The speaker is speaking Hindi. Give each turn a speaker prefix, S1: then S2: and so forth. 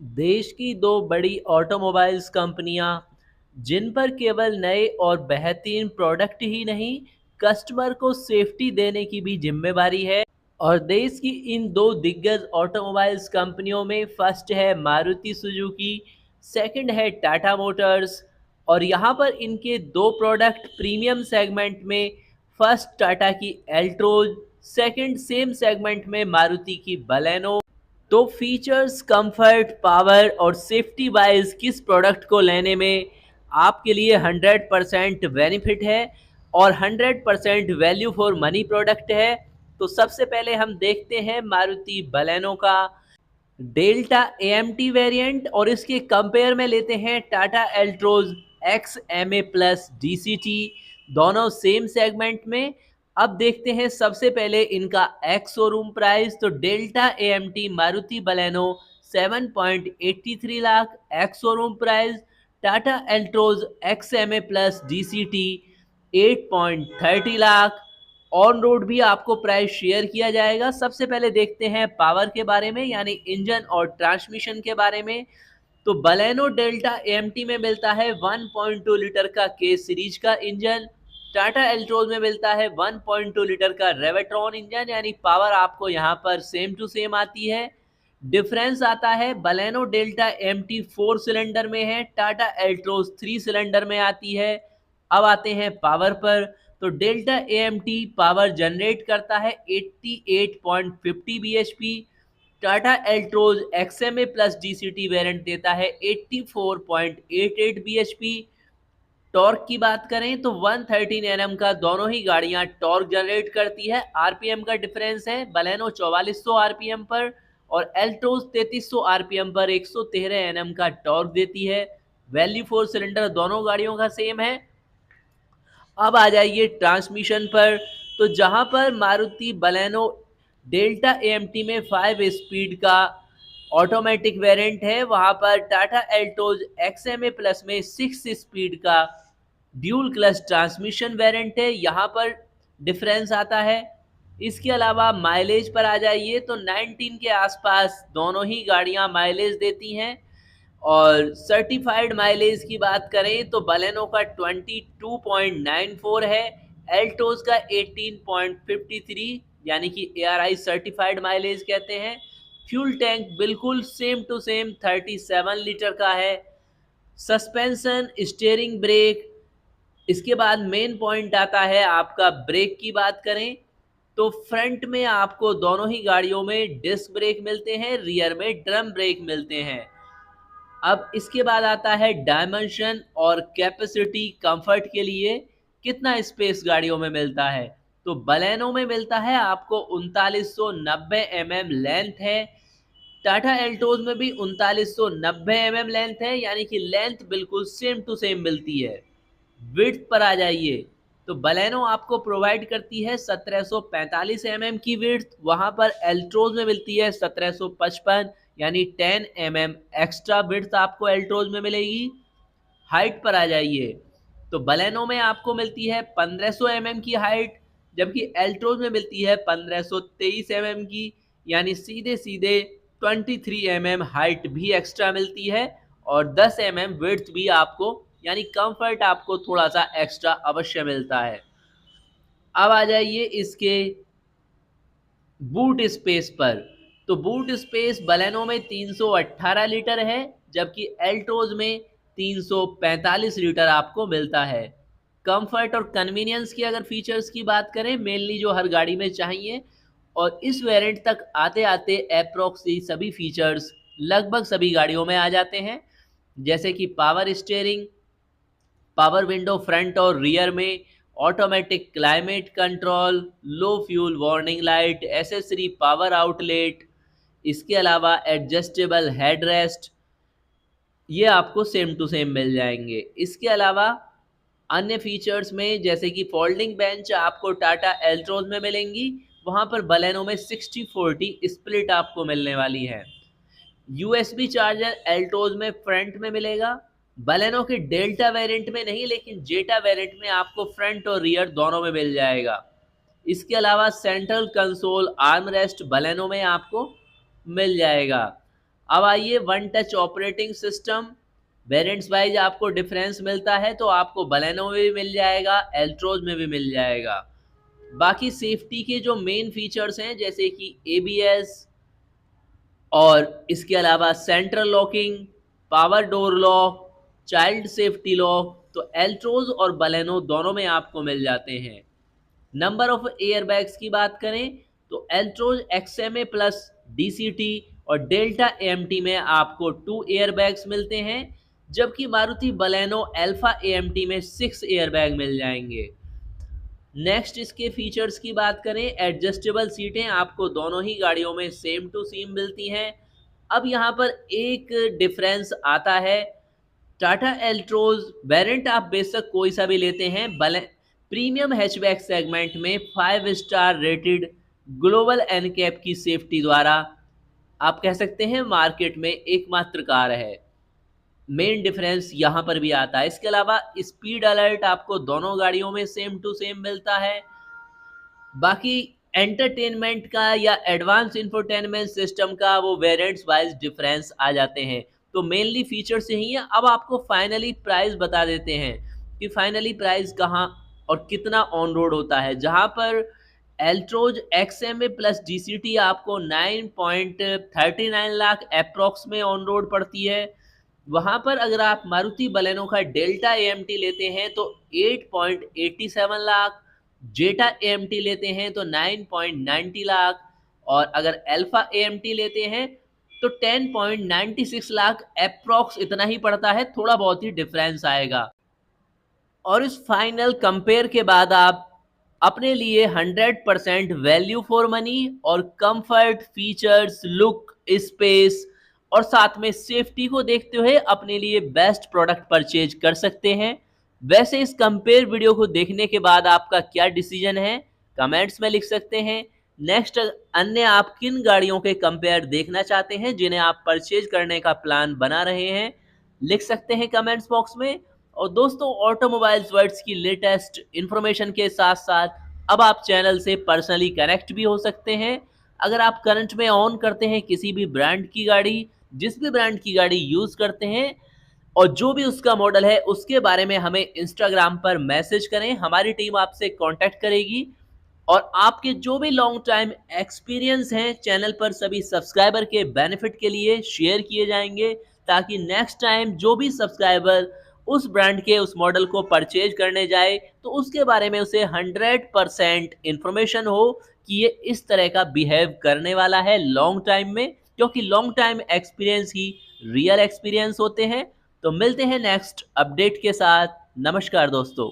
S1: देश की दो बड़ी ऑटोमोबाइल्स कंपनियां जिन पर केवल नए और बेहतरीन प्रोडक्ट ही नहीं, कस्टमर को सेफ्टी देने की भी जिम्मेवारी है। और देश की इन दो दिग्गज ऑटोमोबाइल्स कंपनियों में फर्स्ट है मारुति सुजुकी, सेकंड है टाटा मोटर्स। और यहाँ पर इनके दो प्रोडक्ट प्रीमियम सेगमेंट में, फर्स्ट टाटा की एल्ट्रोज, सेकंड सेम सेगमेंट में मारुति की बलेनो। तो फीचर्स, कंफर्ट, पावर और सेफ्टी वाइज किस प्रोडक्ट को लेने में आपके लिए 100% बेनिफिट है और 100% वैल्यू फॉर मनी प्रोडक्ट है। तो सबसे पहले हम देखते हैं मारुति बलेनो का डेल्टा एएमटी वेरिएंट और इसके कंपेयर में लेते हैं Tata Altroz X M A plus DCT, दोनों सेम सेगमेंट में। अब देखते हैं सबसे पहले इनका एक्स शोरूम प्राइस। तो Delta AMT Maruti Baleno 7.83 lakh ex showroom price, Tata Altroz X M A plus DCT 8.30 lakh. On road भी आपको प्राइस शेयर किया जाएगा। सबसे पहले देखते हैं पावर के बारे में, यानी इंजन और ट्रांसमिशन के बारे में। तो बलेनो डेल्टा एएमटी में मिलता है 1.2 लीटर का के सीरीज का इंजन, टाटा एल्ट्रोज में मिलता है 1.2 लीटर का रेवेट्रॉन इंजन, यानी पावर आपको यहाँ पर सेम टू सेम आती है। डिफरेंस आता है, बलेनो डेल्टा एएमटी 4 सिलेंडर में है, टाटा एल्ट्रोज 3 सिलेंडर में आती है। अब आते हैं पावर पर। तो डेल्टा एएमटी पावर जनरेट करता है 88.50 bhp, Tata Altroz XMA plus DCT variant देता है 84.88 bhp। टॉर्क की बात करें तो 113 Nm का दोनों ही गाड़ियां टॉर्क जनरेट करती है। आरपीएम का डिफरेंस है, बलेनो 4400 आरपीएम पर और एल्ट्रोज 3300 आरपीएम पर 113 Nm का टॉर्क देती है। वैल्यू फोर सिलेंडर दोनों गाड़ियों का सेम है। अब आ जाइए ट्रांसमिशन पर। तो जहां पर मारुति बलेनो डेल्टा एएमटी में 5 स्पीड का ऑटोमेटिक वेरिएंट है, वहां पर टाटा एल्टोज एक्सएमए प्लस में 6 स्पीड का ड्यूल क्लच ट्रांसमिशन वेरिएंट है। यहाँ पर डिफरेंस आता है। इसके अलावा माइलेज पर आ जाइए तो 19 के आसपास दोनों ही गाड़ियां माइलेज देती हैं। और सर्टिफाइड माइलेज की बात करें तो बलेनो का 22.94 है, एल्टोज का 18.53, यानी कि एआरआई सर्टिफाइड माइलेज कहते हैं। फ्यूल टैंक बिल्कुल सेम टू सेम 37 लीटर का है। सस्पेंशन, स्टीयरिंग, ब्रेक, इसके बाद मेन पॉइंट आता है आपका ब्रेक की बात करें तो फ्रंट में आपको दोनों ही गाड़ियों में डिस्क ब्रेक मिलते हैं, रियर में ड्रम ब्रेक मिलते हैं। अब इसके बाद आता है डायमेंशन और कैपेसिटी, कंफर्ट के लिए कितना स्पेस गाड़ियों में मिलता है। तो बलेनो में मिलता है आपको 3990 mm लेंथ है, टाटा एल्टोज में भी 3990 mm लेंथ है, यानी कि लेंथ बिल्कुल सेम टू सेम मिलती है। विड्थ पर आ जाइए तो बलेनो आपको प्रोवाइड करती है 1745 mm की विड्थ, वहां पर एल्ट्रोज में मिलती है 1755, यानी 10 mm एक्स्ट्रा विड्थ आपको एल्ट्रोज में मिलेगी। हाइट पर आ जाइए तो बलेनो में आपको मिलती है 1500 mm की हाइट, जबकि एल्ट्रोज में मिलती है 1523 mm की, यानी सीधे सीधे 23 mm हाइट भी एक्स्ट्रा मिलती है और 10 mm विड्थ भी आपको, यानी कंफर्ट आपको थोड़ा सा एक्स्ट्रा अवश्य मिलता है। अब आ जाइए इसके बूट स्पेस पर। तो बूट स्पेस बलेनो में 318 लीटर है, जबकि एल्ट्रोज में 345 लीटर आपको मिलता है। कंफर्ट और कन्वीनियंस की अगर फीचर्स की बात करें, मेनली जो हर गाड़ी में चाहिए, और इस वेरिएंट तक आते आते अप्रोक्स सभी फीचर्स लगभग सभी गाड़ियों में आ जाते हैं, जैसे कि power steering, power window front और रियर में, ऑटोमेटिक क्लाइमेट कंट्रोल, लो fuel warning light, accessory power outlet, इसके अलावा एडजस्टेबल हेडरेस्ट, ये आपको सेम टू सेम मिल जाएंगे। इसके अलावा अन्य फीचर्स में जैसे कि फोल्डिंग बेंच आपको टाटा एल्ट्रोज में मिलेंगी, वहां पर बलेनो में 60-40 स्प्लिट आपको मिलने वाली है। यूएसबी चार्जर एल्टोज में फ्रंट में मिलेगा, बलेनो के डेल्टा वेरिएंट में नहीं, लेकिन जेटा वेरिएंट में आपको फ्रंट और रियर दोनों में मिल जाएगा। इसके अलावा central console arm rest Baleno में आपको मिल जाएगा। अब आइए one touch operating system. Variants wise आपको डिफरेंस मिलता है, तो आपको बलेनो में भी मिल जाएगा, एल्ट्रोज में भी मिल जाएगा। बाकी सेफ्टी के जो मेन फीचर्स हैं जैसे कि एबीएस और इसके अलावा central locking, power door lock, child safety lock, तो एल्ट्रोज और बलेनो दोनों में आपको मिल जाते हैं। नंबर ऑफ एयरबैग्स की बात करें तो एल्ट्रोज एक्सएमए प्लस डीसीटी और डेल्टा एएमटी में आपको 2 एयरबैग्स मिलते हैं, जबकि मारुति बलेनो अल्फा एएमटी में 6 एयरबैग मिल जाएंगे। नेक्स्ट इसके फीचर्स की बात करें, एडजस्टेबल सीटें आपको दोनों ही गाड़ियों में सेम टू सेम मिलती हैं। अब यहाँ पर एक डिफरेंस आता है, टाटा एल्ट्रोज वेरिएंट आप बेशक कोई सा भी लेते हैं, प्रीमियम हैचबैक सेगमेंट में 5 स्टार रेटेड ग्लोबल एनकैप की सेफ्टी द्वारा आप कह सकते हैं मार्केट में एकमात्र कार है। मेन डिफरेंस यहाँ पर भी आता है। इसके अलावा स्पीड अलर्ट आपको दोनों गाड़ियों में सेम टू सेम मिलता है। बाकी एंटरटेनमेंट का या एडवांस इंफोटेनमेंट सिस्टम का वो वेरिएंट्स वाइज डिफरेंस आ जाते हैं। तो मेनली फीचर्स यही है। अब आपको फाइनली प्राइस बता देते हैं कि फाइनली प्राइस कहाँ और कितना ऑन रोड होता है। जहां पर एल्ट्रोज एक्सएमए प्लस डीसीटी आपको 9.39 लाख अप्रॉक्स में ऑन रोड पड़ती है, वहां पर अगर आप मारुति बलेनो का डेल्टा एएमटी लेते हैं तो 8.87 लाख, जेटा एएमटी लेते हैं तो 9.90 लाख, और अगर अल्फा एएमटी लेते हैं तो 10.96 लाख अप्रॉक्स इतना ही पड़ता है, थोड़ा बहुत ही डिफरेंस आएगा। और इस फाइनल कंपेयर के बाद आप अपने लिए 100% वैल्यू फॉर मनी और कंफर्ट, फीचर्स, लुक, स्पेस और साथ में सेफ्टी को देखते हुए अपने लिए बेस्ट प्रोडक्ट परचेज कर सकते हैं। वैसे इस कंपेयर वीडियो को देखने के बाद आपका क्या डिसीजन है, कमेंट्स में लिख सकते हैं। नेक्स्ट अन्य आप किन गाड़ियों के कंपेयर देखना चाहते हैं जिन्हें आप परचेज करने का प्लान बना रहे हैं, लिख सकते हैं कमेंट्स बॉक्स में। और दोस्तों, ऑटोमोबाइल्स वर्ड्स की लेटेस्ट इन्फॉर्मेशन के साथ साथ अब आप चैनल से पर्सनली कनेक्ट भी हो सकते हैं। अगर आप करंट में ऑन करते हैं किसी भी ब्रांड की गाड़ी, जिस भी ब्रांड की गाड़ी यूज़ करते हैं और जो भी उसका मॉडल है उसके बारे में हमें इंस्टाग्राम पर मैसेज करें, हमारी टीम आपसे कांटेक्ट करेगी। और आपके जो भी लॉन्ग टाइम एक्सपीरियंस हैं चैनल पर सभी सब्सक्राइबर के बेनिफिट के लिए शेयर किए जाएंगे, ताकि नेक्स्ट टाइम जो भी सब्सक्राइबर उस ब्रांड के उस मॉडल को परचेज करने जाए तो उसके बारे में उसे 100% इंफॉर्मेशन हो कि ये इस तरह का बिहेव करने वाला है लॉन्ग टाइम में, क्योंकि लॉन्ग टाइम एक्सपीरियंस ही रियल एक्सपीरियंस होते हैं। तो मिलते हैं नेक्स्ट अपडेट के साथ। नमस्कार दोस्तों।